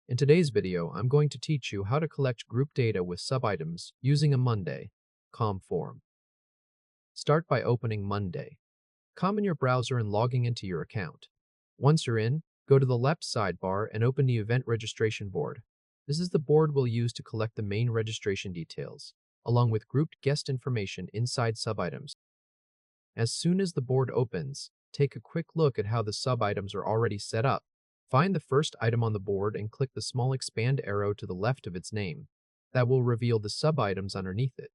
In today's video, I'm going to teach you how to collect group data with subitems using a Monday.com form. Start by opening Monday.com in your browser and logging into your account. Once you're in, go to the left sidebar and open the event registration board. This is the board we'll use to collect the main registration details, along with grouped guest information inside subitems. As soon as the board opens, take a quick look at how the subitems are already set up. Find the first item on the board and click the small expand arrow to the left of its name. That will reveal the subitems underneath it.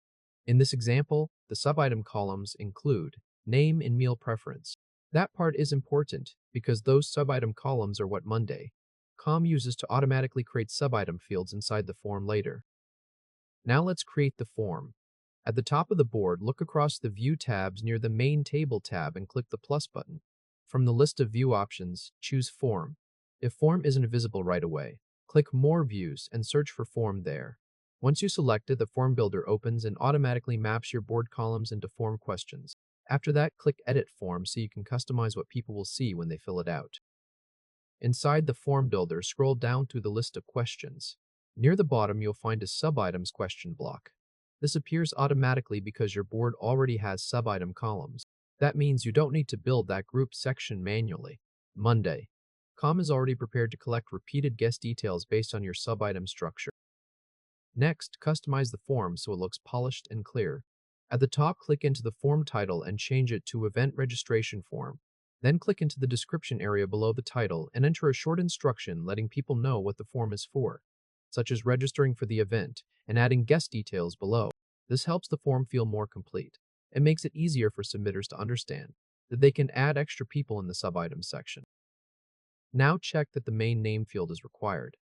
In this example, the subitem columns include name and meal preference. That part is important because those subitem columns are what Monday.com uses to automatically create subitem fields inside the form later. Now let's create the form. At the top of the board, look across the View tabs near the Main Table tab and click the plus button. From the list of view options, choose Form. If Form isn't visible right away, click More Views and search for Form there. Once you select it, the Form Builder opens and automatically maps your board columns into form questions. After that, click Edit Form so you can customize what people will see when they fill it out. Inside the Form Builder, scroll down through the list of questions. Near the bottom, you'll find a Subitems question block. This appears automatically because your board already has subitem columns. That means you don't need to build that group section manually. Monday.com is already prepared to collect repeated guest details based on your subitem structure. Next, customize the form so it looks polished and clear. At the top, click into the form title and change it to Event Registration Form. Then click into the description area below the title and enter a short instruction letting people know what the form is for, such as registering for the event and adding guest details below. This helps the form feel more complete. It makes it easier for submitters to understand that they can add extra people in the subitems section. Now check that the main name field is required.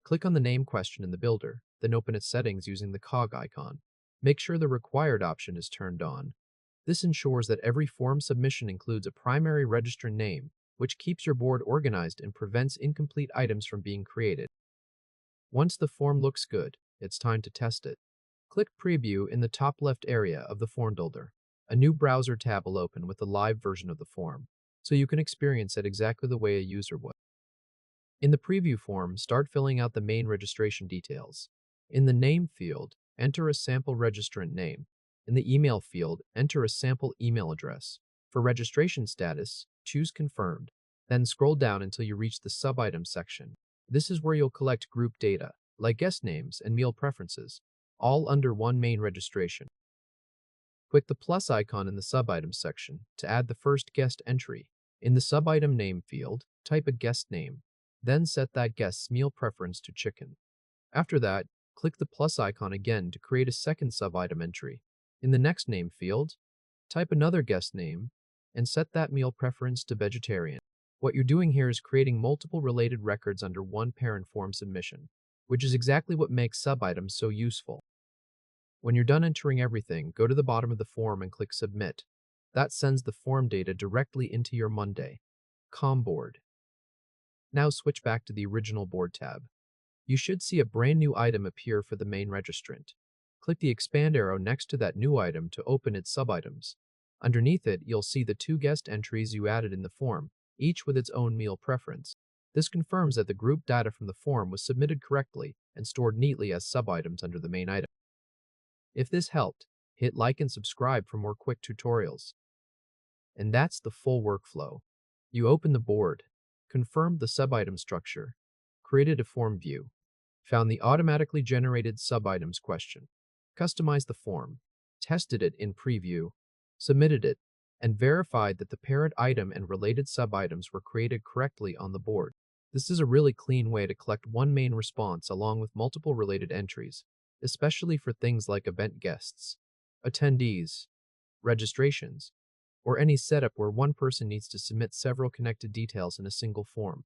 Click on the name question in the builder, then open its settings using the cog icon. Make sure the required option is turned on. This ensures that every form submission includes a primary registrant name, which keeps your board organized and prevents incomplete items from being created. Once the form looks good, it's time to test it. Click Preview in the top left area of the Form Builder. A new browser tab will open with the live version of the form, so you can experience it exactly the way a user would. In the preview form, start filling out the main registration details. In the name field, enter a sample registrant name. In the email field, enter a sample email address. For registration status, choose Confirmed. Then scroll down until you reach the subitem section. This is where you'll collect group data, like guest names and meal preferences, all under one main registration. Click the plus icon in the subitem section to add the first guest entry. In the subitem name field, type a guest name. Then set that guest's meal preference to chicken. After that, click the plus icon again to create a second subitem entry. In the next name field, type another guest name and set that meal preference to vegetarian. What you're doing here is creating multiple related records under one parent form submission, which is exactly what makes subitems so useful. When you're done entering everything, go to the bottom of the form and click Submit. That sends the form data directly into your Monday.com board. Now switch back to the original board tab. You should see a brand new item appear for the main registrant. Click the expand arrow next to that new item to open its subitems. Underneath it, you'll see the two guest entries you added in the form, each with its own meal preference. This confirms that the group data from the form was submitted correctly and stored neatly as subitems under the main item. If this helped, hit like and subscribe for more quick tutorials. And that's the full workflow. You open the board, confirmed the subitem structure, created a form view, found the automatically generated subitems question, customized the form, tested it in preview, submitted it, and verified that the parent item and related subitems were created correctly on the board. This is a really clean way to collect one main response along with multiple related entries, especially for things like event guests, attendees, registrations, or any setup where one person needs to submit several connected details in a single form.